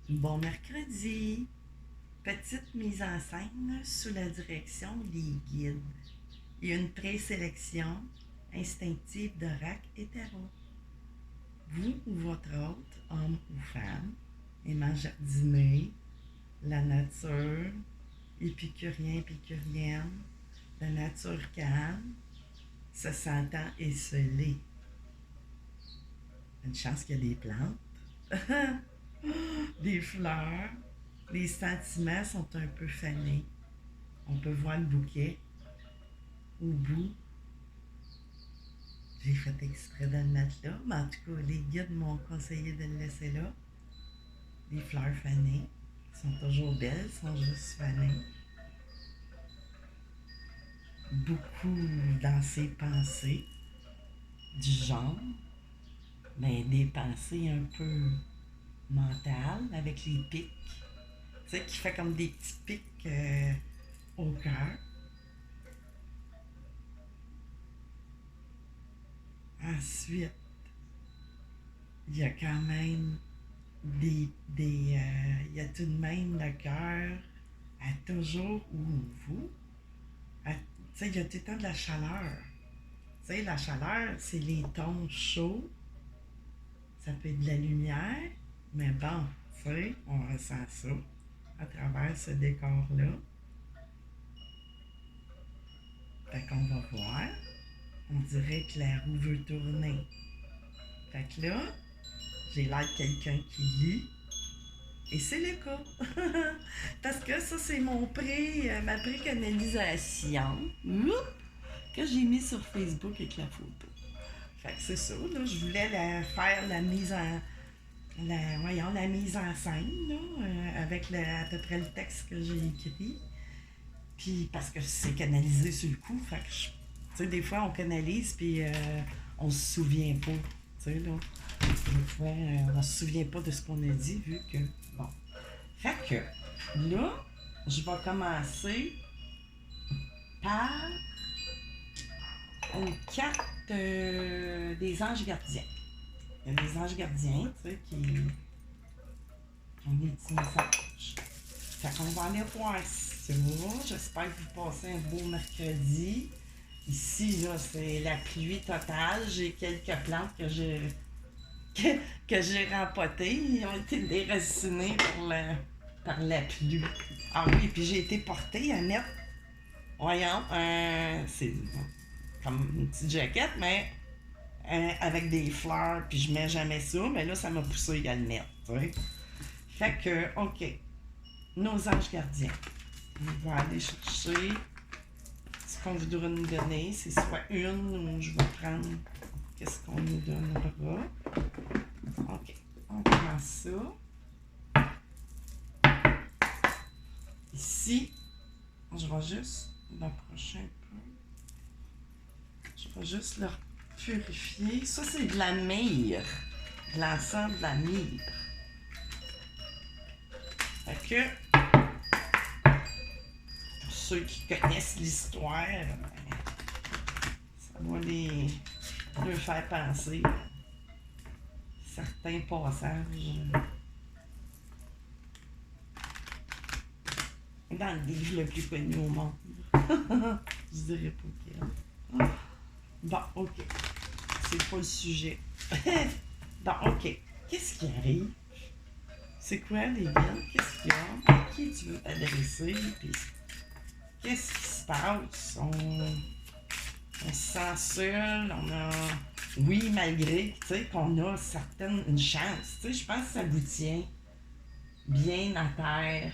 Bon mercredi. Petite mise en scène sous la direction des guides. Il y a une présélection instinctive de rack hétéro. Vous ou votre hôte, homme ou femme, aimant jardiner, la nature, épicurien, épicurienne, la nature calme, se sentant esselé. Une chance qu'il y a des plantes, des fleurs. Les sentiments sont un peu fanés. On peut voir le bouquet au bout. J'ai fait exprès de le mettre là, mais en tout cas, les guides m'ont conseillé de le laisser là. Les fleurs fanées sont toujours belles, sont juste fanées. Beaucoup dans ses pensées, du genre, mais des pensées un peu mentales, avec les pics. Tu sais, qui fait comme des petits pics au cœur. Ensuite, il y a quand même il y a tout de même le cœur à toujours où vous. Tu sais, il y a tout le temps de la chaleur. Tu sais, la chaleur, c'est les tons chauds. Ça peut être de la lumière, mais bon, tu sais, on ressent ça à travers ce décor-là. Fait qu'on va voir. On dirait que la roue veut tourner. Fait que là, j'ai l'air de quelqu'un qui lit. Et c'est le cas. Parce que ça, c'est ma précanalisation que j'ai mis sur Facebook avec la photo. Fait que c'est ça, là, je voulais faire la mise en la mise en scène, là, avec à peu près le texte que j'ai écrit. Puis parce que c'est canalisé sur le coup, fait que tu sais, des fois on canalise puis on se souvient pas. Tu sais, là. Des fois, on se souvient pas de ce qu'on a dit vu que. Bon. Fait que là, je vais commencer par une carte des anges gardiens. Il y a des anges gardiens, tu sais, qui ont des petits messages. Fait qu'on va aller voir ça. J'espère que vous passez un beau mercredi. Ici, là, c'est la pluie totale. J'ai quelques plantes que j'ai rempotées. Ils ont été déracinées par la pluie. Ah oui, puis j'ai été portée à mettre, voyons, c'est comme une petite jaquette, mais avec des fleurs, puis je mets jamais ça, mais là, ça m'a poussé à le mettre, tu sais. Fait que, OK, nos anges gardiens. On va aller chercher ce qu'on voudra nous donner. C'est soit une ou je vais prendre qu'est-ce qu'on nous donnera. OK, on commence ça. Ici, je vais juste l'approcher un peu. Je vais juste le purifier. Ça, c'est de la myrrhe. De l'encens de la myrrhe. Fait que, pour ceux qui connaissent l'histoire, ça va leur faire penser certains passages dans le livre le plus connu au monde. Je dirais pas quel. Bon, OK. C'est pas le sujet. Bon, OK. Qu'est-ce qui arrive? C'est quoi les gars? Qu'est-ce qu'il y a? À qui tu veux t'adresser? Puis, qu'est-ce qui se passe? On se sent seul, on a. Oui, malgré tu sais, qu'on a une chance. Tu sais, je pense que ça vous tient bien à terre.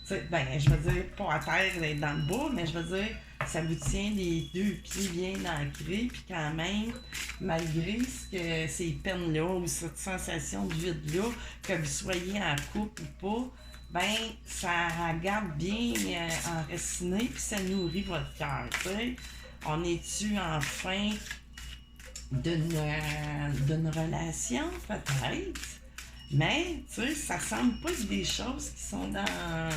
Tu sais, ben, je veux dire, pas à terre, d'être dans le bas, mais je veux dire, ça vous tient les deux pieds bien ancrés, puis quand même, malgré ces peines-là ou cette sensation de vide-là, que vous soyez en couple ou pas, ben, ça garde bien enraciné, puis ça nourrit votre cœur, tu sais. On est-tu enfin d'une relation, peut-être? Mais, tu sais, ça semble pas être des choses qui sont dans.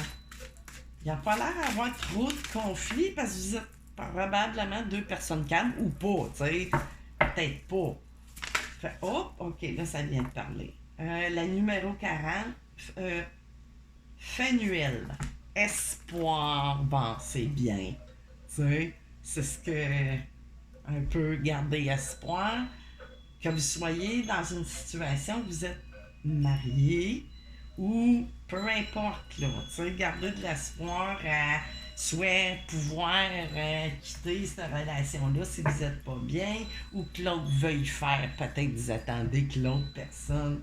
Il n'y a pas l'air d'avoir trop de conflits parce que vous êtes probablement deux personnes calmes ou pas, tu sais. Peut-être pas. Fait, hop, OK, là, ça vient de parler. La numéro 40, Fénuel. Espoir. Bon, c'est bien. Tu sais, c'est ce que. Un peu garder espoir. Que vous soyez dans une situation où vous êtes marié ou peu importe, là. Tu sais, garder de l'espoir à soit pouvoir quitter cette relation-là si vous n'êtes pas bien ou que l'autre veuille faire. Peut-être que vous attendez que l'autre personne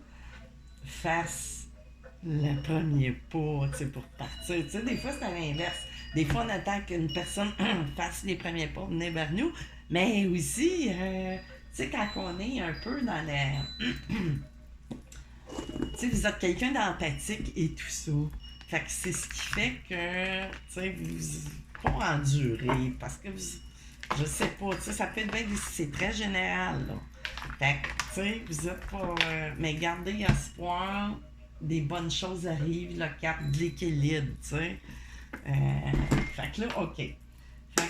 fasse le premier pas, tu sais, pour partir. Tu sais, des fois, c'est à l'inverse. Des fois, on attend qu'une personne fasse les premiers pas, venir vers nous. Mais aussi, tu sais, quand on est un peu dans la... tu sais, vous êtes quelqu'un d'empathique et tout ça. Fait que c'est ce qui fait que, tu sais, vous pas endurer parce que vous... Je sais pas, tu sais, ça peut être bien... C'est très général, là. Fait que, tu sais, vous êtes pas... mais gardez espoir, des bonnes choses arrivent, le cap de l'équilibre, tu sais. Fait que là, OK. Fait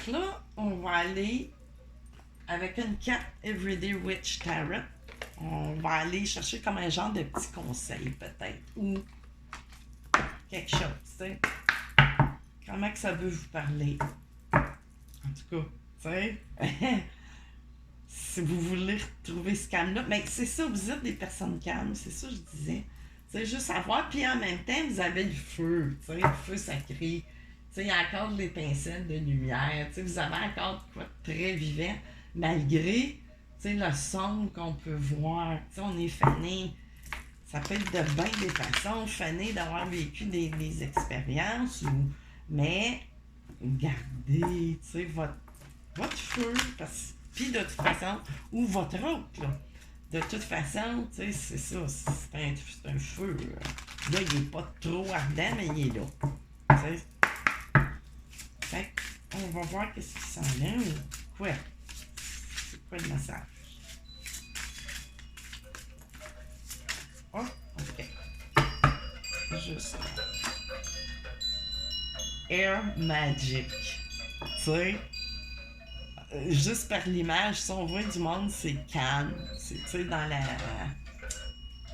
que là, on va aller avec une carte Everyday Witch Tarot. On va aller chercher comme un genre de petit conseil, peut-être, ou quelque chose, tu sais. Comment que ça veut vous parler? En tout cas, tu sais, si vous voulez retrouver ce calme-là, mais c'est ça, vous êtes des personnes calmes, c'est ça que je disais. C'est juste savoir, puis en même temps, vous avez le feu, tu sais, le feu sacré. Tu sais, il y a encore de l'étincelle de lumière, tu sais, vous avez encore quoi de très vivant, malgré, tu sais, le son qu'on peut voir. Tu sais, on est fané. Ça peut être de bien des façons, fané d'avoir vécu des expériences, mais gardez, tu sais, votre feu, puis de toute façon, ou votre autre, là. De toute façon, tu sais, c'est ça, c'est un feu. Là, il n'est pas trop ardent, mais il est là. Tu sais. Fait on va voir qu'est-ce qui s'en vient. Quoi? C'est quoi le message? Oh, OK. Juste. Air Magic. Tu sais, juste par l'image, si on voit du monde, c'est calme. C'est, tu sais, dans la...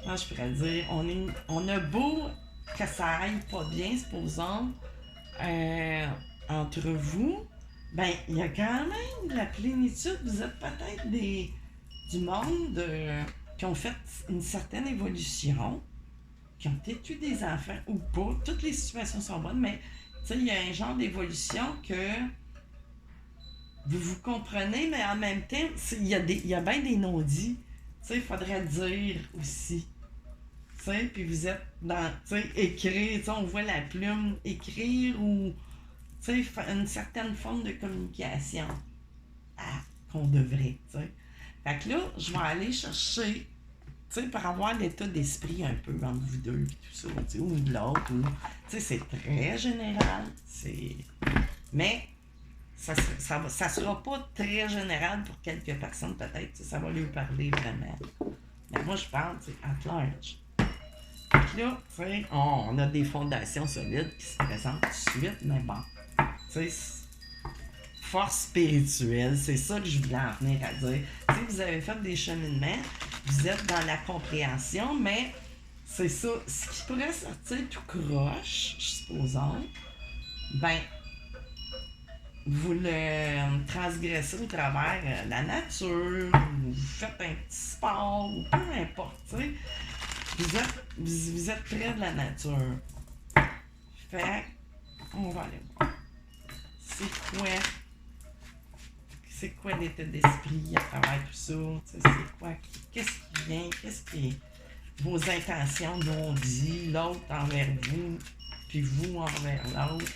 Comment je pourrais dire? On a beau que ça aille pas bien, supposons, entre vous, ben, il y a quand même de la plénitude. Vous êtes peut-être du monde qui ont fait une certaine évolution, qui ont peut-être eu des enfants ou pas. Toutes les situations sont bonnes, mais tu sais, il y a un genre d'évolution que vous comprenez, mais en même temps, il y a bien des non-dits. Tu sais, il faudrait dire aussi. Tu sais, puis vous êtes dans, tu sais, écrire, tu sais, on voit la plume, écrire ou, tu sais, une certaine forme de communication qu'on devrait, tu sais. Fait que là, je vais aller chercher, tu sais, pour avoir l'état d'esprit un peu entre vous deux, puis tout ça, tu sais, ou de l'autre, ou, tu sais, c'est très général, mais ça sera pas très général pour quelques personnes, peut-être, ça va lui parler vraiment. Mais moi, je parle, tu sais, at large. Puis là, tu sais, on a des fondations solides qui se présentent tout de suite, mais bon, tu sais, force spirituelle, c'est ça que je voulais en venir à dire. Tu sais, vous avez fait des cheminements, vous êtes dans la compréhension, mais c'est ça, ce qui pourrait sortir tout croche, supposons, ben, vous le transgressez au travers la nature, ou vous faites un petit sport, ou peu importe, tu sais. Vous êtes près de la nature. Fait on va aller voir. C'est quoi l'état d'esprit à travers tout ça? C'est quoi? Qu'est-ce qui vient? Qu'est-ce qui est vos intentions non dites, l'autre envers vous, puis vous envers l'autre?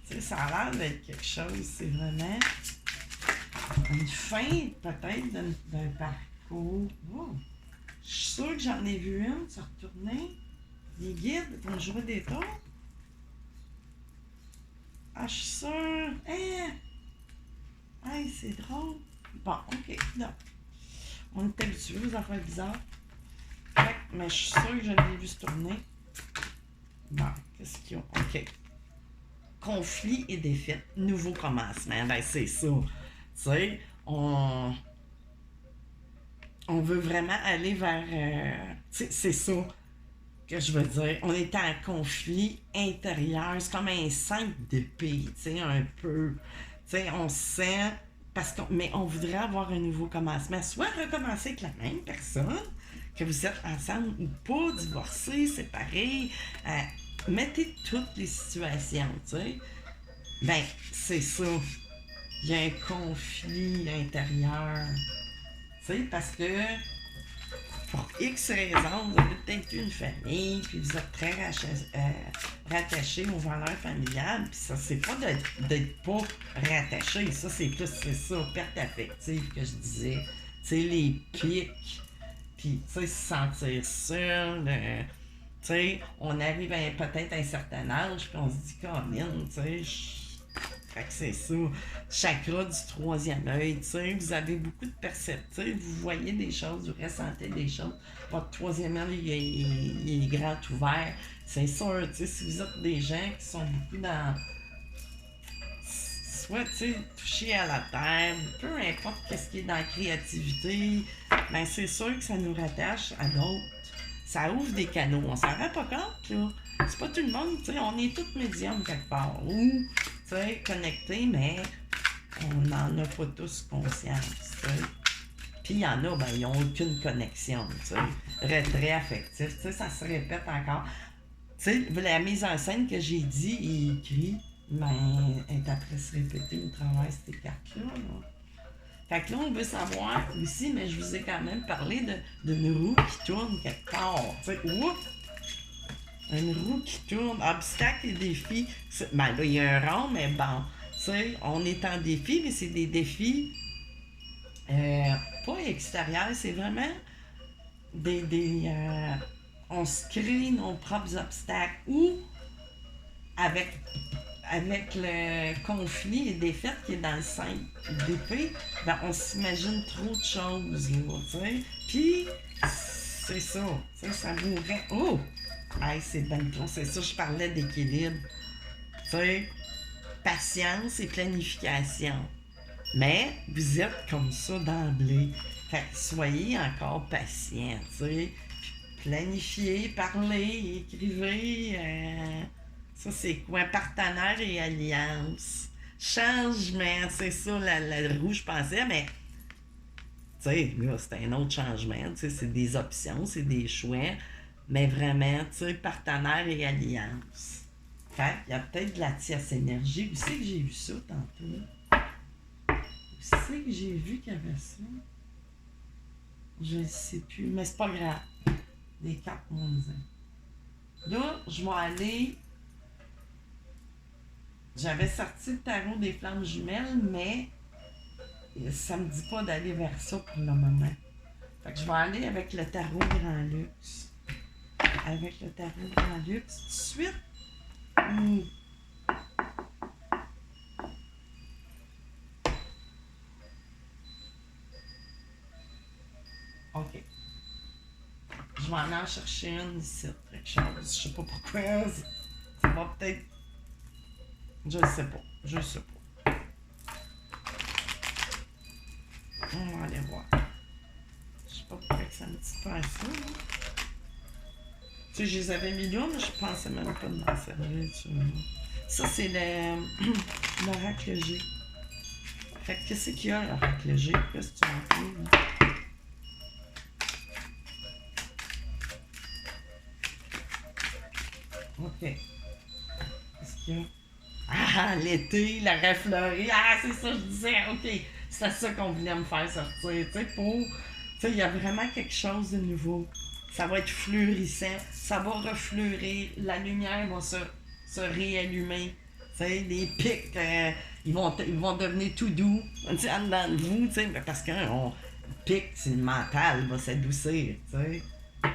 T'sais, ça a l'air d'être quelque chose, c'est vraiment une fin peut-être d'un parcours. Oh. Je suis sûre que j'en ai vu une se retourner. Les guides vont jouer des tours. Ah, je suis sûre. Hein? Hey, c'est drôle. Bon, OK. Non. On est habitué aux affaires bizarres. Mais je suis sûre que je l'ai vu se tourner. Bon, qu'est-ce qu'ils ont? OK. Conflit et défaite. Nouveau commencement. Ben, c'est ça. Tu sais, on veut vraiment aller vers... c'est ça. que je veux dire, on est en conflit intérieur. C'est comme un 5 d'épée, tu sais, un peu. Tu sais, on sent. Mais on voudrait avoir un nouveau commencement. Soit recommencer avec la même personne, que vous êtes ensemble ou pas, divorcés, séparés. Mettez toutes les situations, tu sais. Ben, c'est ça. Il y a un conflit intérieur. Tu sais, parce que pour X raisons, vous avez peut-être une famille, puis vous êtes très rattaché aux valeurs familiales, puis ça, c'est pas d'être pas rattaché, ça, c'est plus, c'est ça, perte affective que je disais. Tu sais, les pics, puis, tu sais, se sentir seul, tu sais, on arrive peut-être à un certain âge, puis on se dit, Colin, tu sais, fait que c'est ça. Chakra du troisième œil, tu sais, vous avez beaucoup de perceptifs, vous voyez des choses, vous ressentez des choses. Votre troisième œil, il est grand ouvert. C'est sûr, tu sais, si vous êtes des gens qui sont beaucoup dans. Soit, tu sais, touchés à la terre, peu importe qu'est-ce qui est dans la créativité, ben c'est sûr que ça nous rattache à d'autres. Ça ouvre des canaux. On s'en rend pas compte, là. C'est pas tout le monde, tu sais, on est tous médiums quelque part. Ou, tu sais, connectés, mais on n'en a pas tous conscience, tu sais. Puis il y en a, ben, ils n'ont aucune connexion, tu sais. Retrait affectif, tu sais, ça se répète encore. Tu sais, la mise en scène que j'ai dit et écrit, ben, est après se répéter au travers de ces cartes-là, là. Fait que là, on veut savoir aussi, mais je vous ai quand même parlé d'une roue qui tourne quelque part. Tu sais, ouf! Une roue qui tourne, obstacles et défis. Ben là, il y a un rond, mais bon, tu sais, on est en défi, mais c'est des défis pas extérieurs, c'est vraiment on se crée nos propres obstacles ou avec le conflit et défaite qui est dans le 5 d'épée, ben on s'imagine trop de choses, là, tu sais. Puis, c'est ça, tu sais, ça mourrait. Oh! Hey, c'est bien con, c'est ça, je parlais d'équilibre. Tu sais, patience et planification. Mais vous êtes comme ça d'emblée. Fait que soyez encore patient, tu sais. Planifiez, parlez, écrivez. Ça, c'est quoi? Partenaire et alliance. Changement, c'est ça, la roue, je pensais, mais tu sais, là, c'est un autre changement. Tu sais, c'est des options, c'est des choix. Mais vraiment, tu sais, partenaire et alliance. Fait qu'il y a peut-être de la tierce énergie. Où c'est que j'ai vu ça tantôt? Où c'est que j'ai vu qu'il y avait ça? Je ne sais plus, mais c'est pas grave. Des cartes mondiales. Là, je vais aller. J'avais sorti le tarot des flammes jumelles, mais ça me dit pas d'aller vers ça pour le moment. Fait que je vais aller avec le tarot Grand Luxe. Avec le tarot Grand Luxe tout de suite. OK. Je vais aller en chercher une ici. Quelque chose. Je sais pas pourquoi. Ça va peut-être. Je sais pas. Je sais pas. On va aller voir. Je sais pas pourquoi ça me dit pas ça. Tu sais, je les avais mis là, mais je pensais même pas de m'en servir. Ça, c'est l'oracle G. Fait que qu'est-ce qu'il y a, l'oracle G? Qu'est-ce que tu en fais, OK. Qu'est-ce qu'il y a? Ah, l'été, la refleurie. Ah, c'est ça, je disais. OK. C'est ça qu'on voulait me faire sortir. Tu sais, tu sais, il y a vraiment quelque chose de nouveau. Ça va être fleurissant. Ça va refleurir. La lumière va se réallumer. Tu sais, les pics, ils vont devenir tout doux. Tu sais, en dedans de vous, tu sais, parce qu'un pic, c'est le mental, va s'adoucir, tu sais.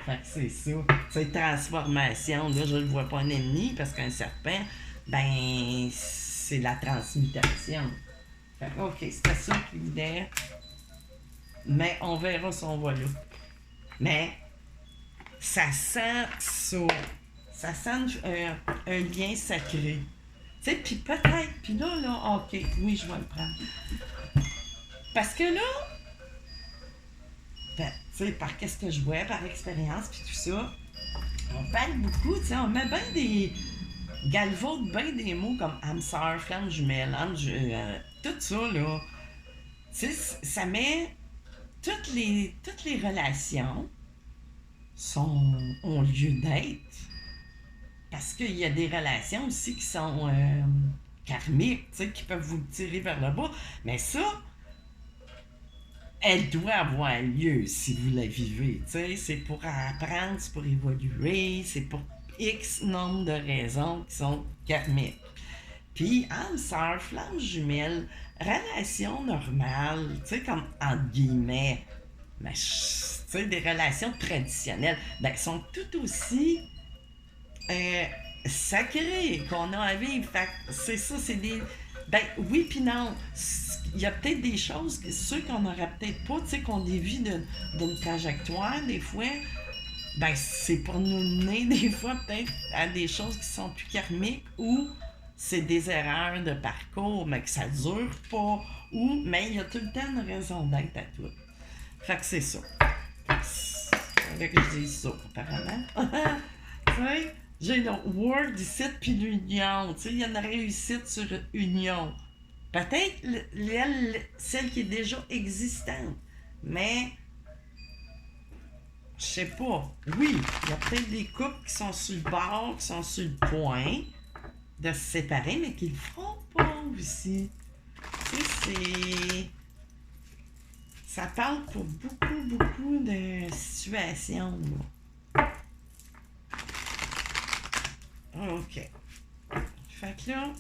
Fait que c'est ça. Cette transformation, là, je ne le vois pas un ennemi, parce qu'un serpent, ben, c'est la transmutation. Fait que, OK, c'était ça qu'il voulait. Mais on verra si on va là. Mais, ça sent ça. Ça sent un lien sacré. Tu sais, puis peut-être, puis là, OK, oui, je vais le prendre. Parce que là, ben, tu sais, par qu'est-ce que je vois, par expérience, puis tout ça, On parle beaucoup, tu sais, on met bien des... galvaude bien des mots comme âme sœur, flamme jumelle, tout ça, là. Tu sais, ça met... toutes les relations ont lieu d'être. Parce qu'il y a des relations aussi qui sont karmiques, tu sais, qui peuvent vous tirer vers le bas. Mais ça, elle doit avoir lieu si vous la vivez. Tu sais, c'est pour apprendre, c'est pour évoluer, c'est pour X nombre de raisons qui sont karmiques. Puis, âme sœur, flamme jumelle, relation normale, tu sais, comme entre guillemets, mais tu sais, des relations traditionnelles, ben, sont tout aussi euh, sacrées qu'on a à vivre. Fait que c'est ça, c'est des. Ben oui, puis non. Il y a peut-être des choses, ceux qu'on n'aurait peut-être pas, tu sais, qu'on dévie d'une trajectoire, des fois, ben c'est pour nous mener, des fois, peut-être à des choses qui sont plus karmiques ou c'est des erreurs de parcours, mais que ça dure pas, ou, mais il y a tout le temps une raison d'être à tout. Fait que c'est ça. Fait que je dis ça, apparemment. Tu sais, j'ai le Word ici, puis l'Union. Tu sais, il y a une réussite sur Union. Peut-être celle qui est déjà existante. Mais, je sais pas. Oui, il y a peut-être des couples qui sont sur le bord, qui sont sur le point de se séparer, mais qui le feront pas aussi. Tu sais, c'est... Ça parle pour beaucoup de situations. Là. OK. Fait que là,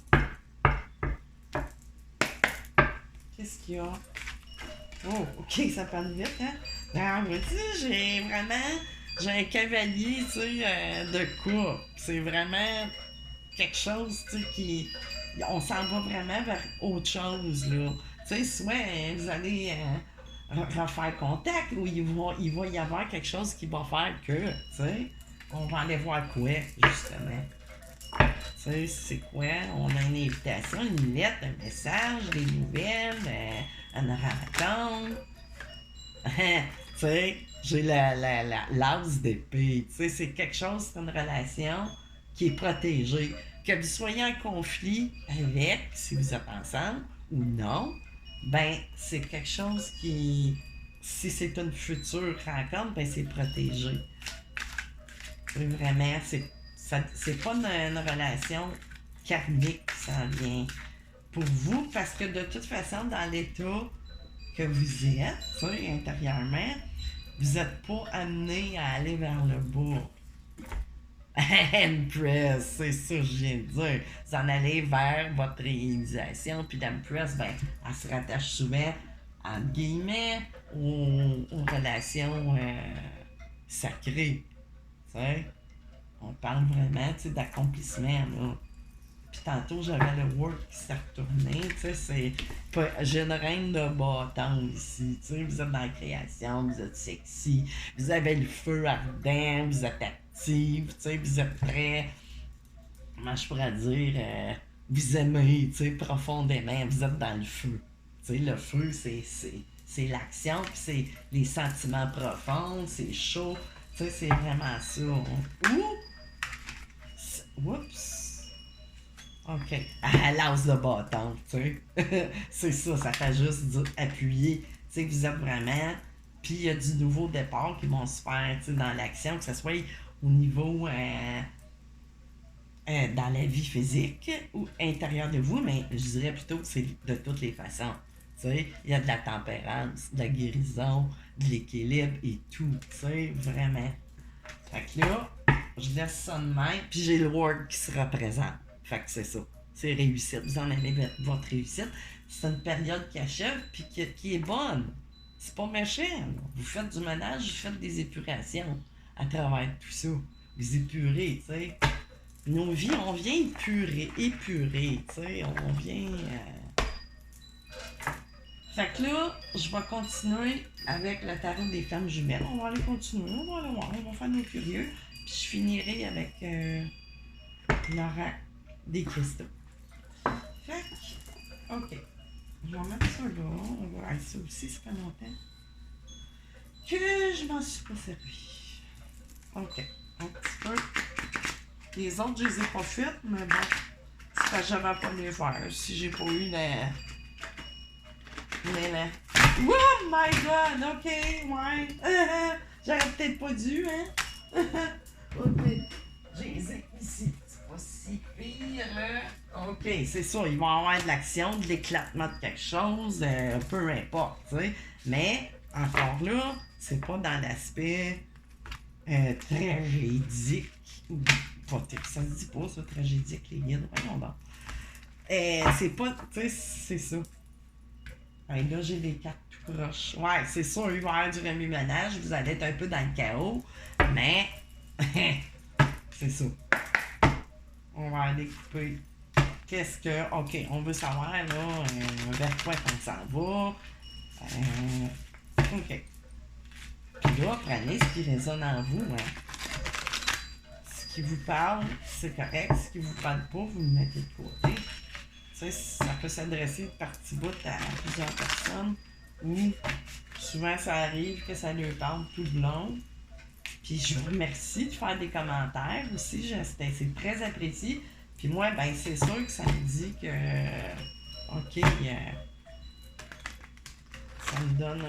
qu'est-ce qu'il y a? Oh, OK, ça parle vite, hein? Non, mais tu sais, j'ai un cavalier, tu sais, de coupe. C'est vraiment quelque chose, tu sais, qui... On s'en va vraiment vers autre chose, là. Tu sais, soit vous allez refaire contact ou il va y avoir quelque chose qui va faire que, tu sais, on va aller voir quoi, justement. Tu sais, c'est quoi? On a une invitation, une lettre, un message, des nouvelles, une rencontre. Tu sais, j'ai l'as d'épée. Tu sais, c'est quelque chose, c'est une relation qui est protégée. Que vous soyez en conflit avec, si vous êtes ensemble, ou non, ben, c'est quelque chose qui, si c'est une future rencontre, ben, c'est protégé. Vraiment, c'est pas une relation karmique qui s'en vient pour vous, parce que de toute façon, dans l'état que vous êtes, tu sais, intérieurement, vous n'êtes pas amené à aller vers le bas. Empress, c'est ça que je viens de dire. Vous en allez vers votre réalisation, puis l'Empress, ben, elle se rattache souvent, entre guillemets, aux relations sacrées. Tu sais, on parle vraiment, tu sais, d'accomplissement, là. Puis tantôt, j'avais le work qui s'est retourné. Tu sais, c'est. J'ai une reine de bâton ici. Tu sais, vous êtes dans la création, vous êtes sexy, vous avez le feu ardent, vous êtes active, tu sais, vous êtes très. Comment je pourrais dire vous aimez, tu sais, profondément, vous êtes dans le feu. Tu sais, le feu, c'est l'action, puis c'est les sentiments profonds, c'est chaud. Tu sais, c'est vraiment ça. Oups! OK. À l'as de bâton, tu sais. C'est ça, ça fait juste dire, appuyer. Tu sais, que vous êtes vraiment. Puis il y a du nouveau départ qui vont se faire, tu sais, dans l'action, que ce soit au niveau dans la vie physique ou intérieur de vous, mais je dirais plutôt que c'est de toutes les façons. Tu sais, il y a de la tempérance, de la guérison, de l'équilibre et tout, tu sais, vraiment. Fait que là, je laisse ça de même, puis j'ai le word qui se représente. Fait que c'est ça. C'est réussite. Vous en avez votre réussite. C'est une période qui achève, puis qui est bonne. C'est pas méchant. Là. Vous faites du ménage, vous faites des épurations à travers tout ça. Vous épurez, tu sais. Nos vies, on vient épurer, tu sais. On vient... Fait que là, je vais continuer avec le tarot des femmes jumelles. On va aller continuer, on va aller voir, on va faire nos curieux. Puis je finirai avec l'oracle des cristaux. Fait que, OK. Je vais mettre ça là. On va... ça aussi, ça fait longtemps que je m'en suis pas servi. OK. Un petit peu. Les autres, je les ai pas faites, mais bon. C'est parce que j'avais pas les faire. Si j'ai pas eu Oh my god! Ok, ouais. J'aurais peut-être pas dû, hein? Ok. J'ai les ai ici. C'est pas si pire, hein? Ok, c'est ça. Il va y avoir de l'action, de l'éclatement de quelque chose, peu importe, tu sais. Mais, encore là, c'est pas dans l'aspect tragédique. Ça se dit pas, ça, tragédique, les guides. Voyons donc. C'est pas, tu sais, c'est ça. Ouais, là, j'ai des cartes tout croches. Ouais, c'est sûr, il va y avoir du remue-ménage. Vous allez être un peu dans le chaos. Mais, c'est ça. On va aller couper. Qu'est-ce que. Ok, on veut savoir, là, vers quoi on s'en va. Ok. Puis là, prenez ce qui résonne en vous. Hein. Ce qui vous parle, c'est correct. Ce qui vous parle pas, vous le mettez de côté. Tu sais, ça peut s'adresser de partie bout à plusieurs personnes. Ou souvent, ça arrive que ça leur parle tout le long. Puis je vous remercie de faire des commentaires aussi. C'est très apprécié. Puis moi, ben c'est sûr que ça me dit que. OK. Ça me donne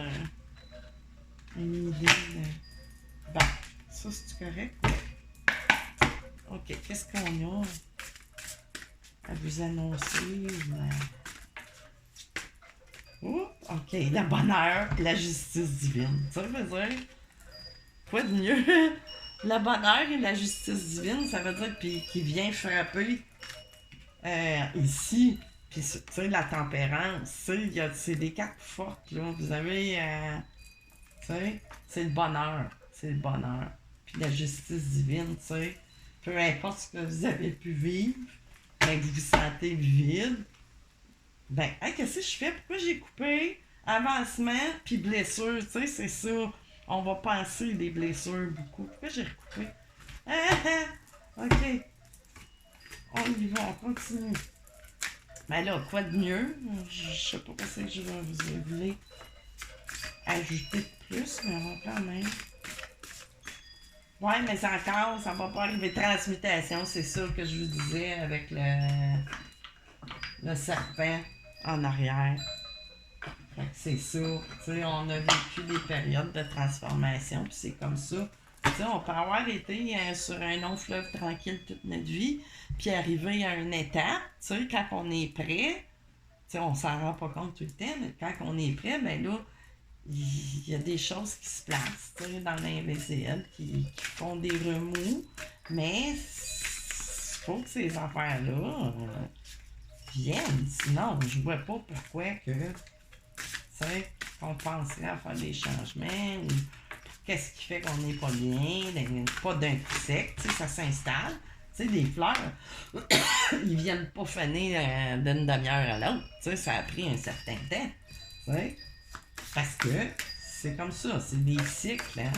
une idée de. Bon, ça c'est correct. OK, qu'est-ce qu'on a à vous annoncer? Oh, OK, le bonheur, la justice divine. Ça veut dire. Quoi de mieux? Le bonheur et la justice divine, ça veut dire qu'il vient frapper ici. Puis, tu sais, la tempérance, c'est des cartes fortes, là. Vous avez, tu sais, c'est le bonheur. C'est le bonheur. Puis la justice divine, tu sais, peu importe ce que vous avez pu vivre, ben, que vous vous sentez vide, ben, hey, qu'est-ce que je fais? Pourquoi j'ai coupé? Avancement, puis blessure, tu sais, c'est ça. On va penser des blessures beaucoup. Pourquoi j'ai recoupé? OK. On y va, on continue. Mais là, quoi de mieux? Je sais pas ce que je vais vous voulez ajouter de plus, mais on va quand même. Ouais, mais encore, ça va pas arriver. Transmutation, c'est ça que je vous disais avec le serpent en arrière. C'est ça. Tu sais, on a vécu des périodes de transformation, puis c'est comme ça. Tu sais, on peut avoir été sur un long fleuve tranquille toute notre vie, puis arriver à une étape, tu sais, quand on est prêt, tu sais, on s'en rend pas compte tout le temps, mais quand on est prêt, ben là, il y a des choses qui se placent, tu sais, dans l'invisible, qui font des remous, mais il faut que ces affaires-là viennent, sinon, je vois pas pourquoi que qu'on penserait à faire des changements ou qu'est-ce qui fait qu'on n'est pas bien, pas d'un coup sec, ça s'installe. Tu sais, des fleurs, ils viennent pas faner d'une demi-heure à l'autre. Tu sais, ça a pris un certain temps. Tu sais, parce que c'est comme ça, c'est des cycles. Hein?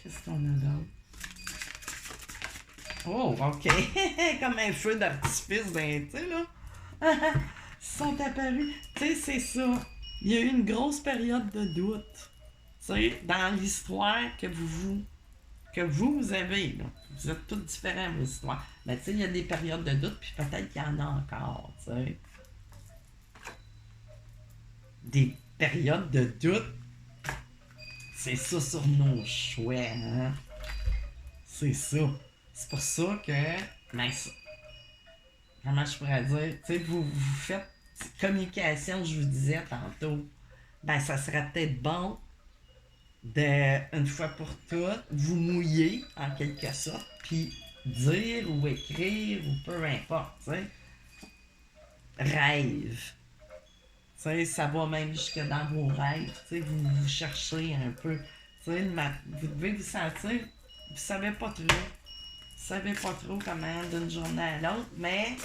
Qu'est-ce qu'on a d'autre? Oh, OK. Comme un feu d'artifice, ben, tu sais, là. Sont apparus. Tu sais, c'est ça. Il y a eu une grosse période de doute. Tu sais, dans l'histoire que vous avez, là. Vous êtes tous différents, vos histoires. Mais tu sais, il y a des périodes de doute, puis peut-être qu'il y en a encore, tu sais. Des périodes de doute, c'est ça sur nos choix, hein. C'est ça. C'est pour ça que, ben, comment je pourrais dire, tu sais, vous faites communication, je vous disais tantôt, ben ça serait peut-être bon de, une fois pour toutes, vous mouiller en quelque sorte, puis dire ou écrire ou peu importe, tu sais. Rêve. Tu sais, ça va même jusque dans vos rêves, tu sais, vous cherchez un peu. Tu sais, vous devez vous sentir, vous savez pas trop. Vous savez pas trop comment d'une journée à l'autre, mais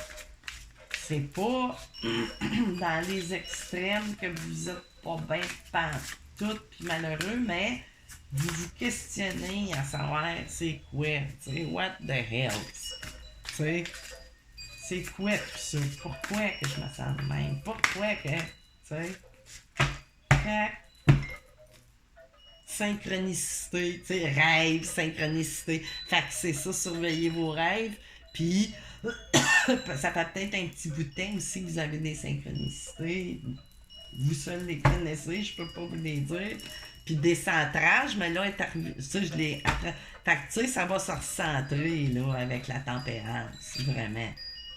c'est pas dans les extrêmes que vous êtes pas bien pantoute puis malheureux, mais vous vous questionnez à savoir c'est quoi, tu sais, what the hell, tu sais, c'est quoi tout ça, pourquoi que je me sens de même, pourquoi que, tu sais, synchronicité, tu sais, rêve, synchronicité. Fait que c'est ça, surveillez vos rêves. Puis, ça fait peut-être un petit bout de temps aussi que vous avez des synchronicités. Vous seuls les connaissez, je peux pas vous les dire. Puis décentrage, mais là, est arrivé, ça, je l'ai après. Fait que, tu sais, ça va se recentrer, là, avec la tempérance, vraiment.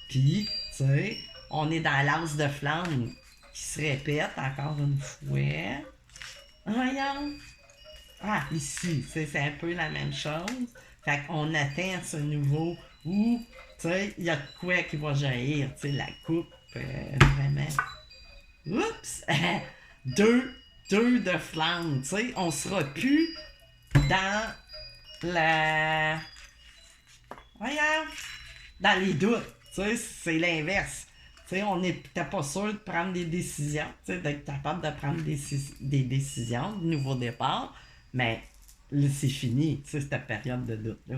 Puis, tu sais, on est dans l'as de flamme qui se répète encore une fois. Voyons. Ah, ici, c'est un peu la même chose. Fait qu'on atteint ce niveau où, tu sais, il y a de quoi qui va jaillir, tu sais, la coupe, vraiment. Oups! deux, deux de flamme, tu sais, on sera plus dans la... Voyons! Dans les doutes, tu sais, c'est l'inverse. Tu sais, on n'était pas sûr de prendre des décisions, tu sais, d'être capable de prendre des décisions, de nouveau départ, mais là, c'est fini, tu sais, cette période de doute-là.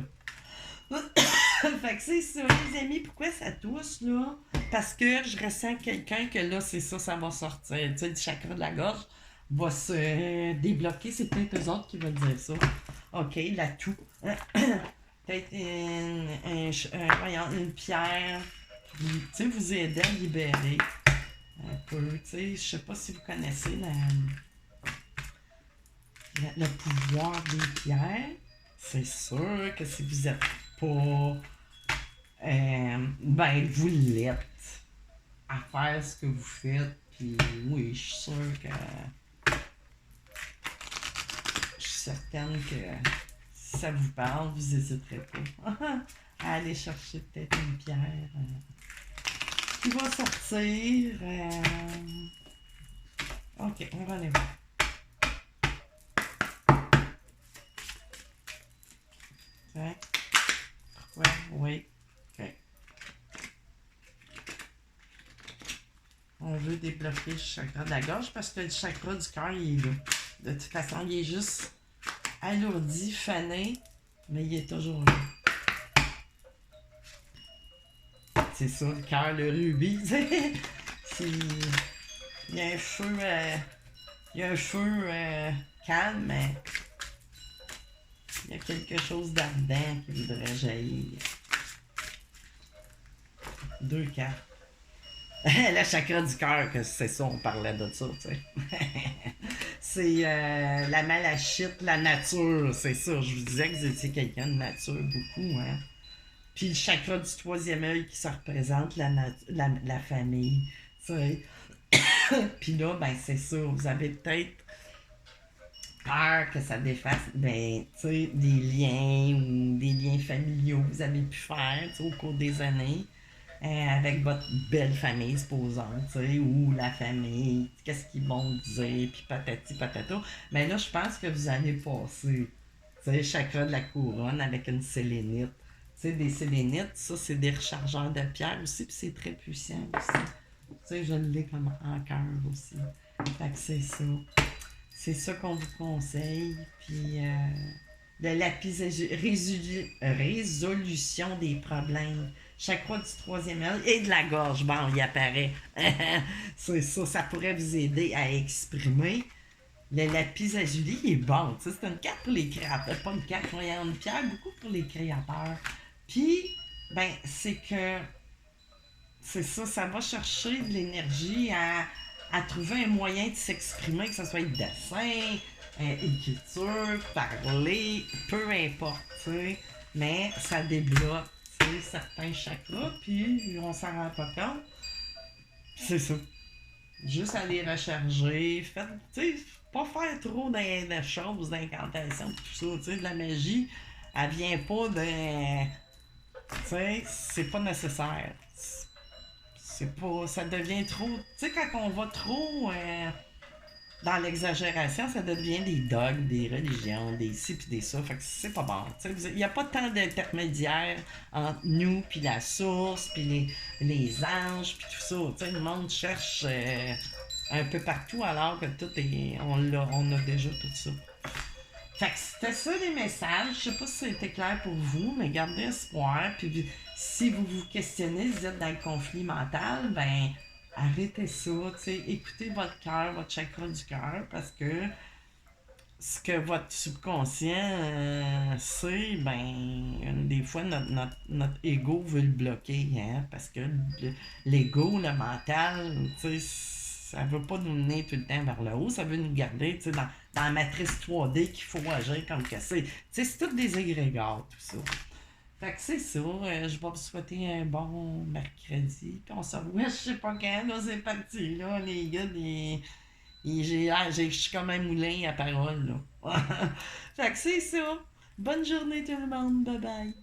Fait que c'est ça, les amis, pourquoi ça tousse, là? Parce que je ressens quelqu'un que là, c'est ça, ça va sortir. Tu sais, le chakra de la gorge va se débloquer. C'est peut-être eux autres qui veulent dire ça. OK, l'atout. Peut-être une pierre qui, tu sais, vous aider à libérer un peu. Tu sais, je sais pas si vous connaissez le pouvoir des pierres. C'est sûr que si vous êtes pas... ben, vous l'êtes à faire ce que vous faites. Puis oui, je suis sûre que... Je suis certaine que si ça vous parle, vous n'hésiterez pas à aller chercher peut-être une pierre qui va sortir. Ok, on va aller voir. Okay. Pourquoi? Oui. Ok. On veut débloquer le chakra de la gorge parce que le chakra du cœur, il est là. De toute façon, il est juste alourdi, fané, mais il est toujours là. C'est ça, le cœur, le rubis. Il y a un feu, calme, mais il y a quelque chose d'ardent qui voudrait jaillir. 2 cartes. Le chakra du cœur, que c'est ça, on parlait de ça, tu sais. C'est la malachite, la nature, c'est ça. Je vous disais que vous étiez quelqu'un de nature beaucoup, hein. Puis le chakra du 3e œil qui se représente la famille, tu sais. Puis là, ben c'est ça, vous avez peut-être peur que ça défasse, ben, tu sais, des liens ou des liens familiaux que vous avez pu faire, tu sais, au cours des années. Avec votre belle famille, supposons, tu sais, ou la famille, qu'est-ce qu'ils vont dire, puis patati patata. Mais là, je pense que vous allez passer, tu sais, chakra de la couronne avec une sélénite. Tu sais, des sélénites, ça, c'est des rechargeurs de pierre aussi, puis c'est très puissant aussi. Tu sais, je l'ai comme en cœur aussi. Fait que c'est ça. C'est ça qu'on vous conseille, puis de la résolution des problèmes. Chakra du 3e œil et de la gorge, bon, il apparaît. C'est ça, ça pourrait vous aider à exprimer. Le lapis lazuli, il est bon, tu sais, c'est une carte pour les créateurs, pas une carte, il y a une pierre beaucoup pour les créateurs. Puis, ben, c'est que, c'est ça, ça va chercher de l'énergie à trouver un moyen de s'exprimer, que ce soit dessin, écriture, parler, peu importe, tu sais, mais ça débloque certains chakras, puis on s'en rend pas compte. C'est ça. Juste aller recharger. Faites, tu sais, pas faire trop de choses, d'incantations, tout ça. Tu sais, de la magie, elle vient pas de. Tu sais, c'est pas nécessaire. C'est pas. Ça devient trop. Tu sais, quand on va trop dans l'exagération, ça devient des dogmes, des religions, des ci pis des ça. Fait que c'est pas bon. Il n'y a pas tant d'intermédiaires entre nous puis la source, puis les anges, puis tout ça. T'sais, le monde cherche un peu partout alors que tout est. On a déjà tout ça. Fait que c'était ça les messages. Je sais pas si c'était clair pour vous, mais gardez espoir. Puis si vous vous questionnez, si vous êtes dans le conflit mental, ben arrêtez ça, tu sais, écoutez votre cœur, votre chakra du cœur, parce que ce que votre subconscient sait, ben, des fois, notre ego veut le bloquer, hein, parce que l'ego, le mental, tu sais, ça veut pas nous mener tout le temps vers le haut, ça veut nous garder, tu sais, dans la matrice 3D qu'il faut agir comme que c'est. Tu sais, c'est tout des égrégores, tout ça. Fait que c'est ça, je vais vous souhaiter un bon mercredi, puis on se revoit, je sais pas quand, là, c'est parti, là, les gars, je suis comme un moulin à parole, là. Fait que c'est ça. Bonne journée tout le monde, bye bye.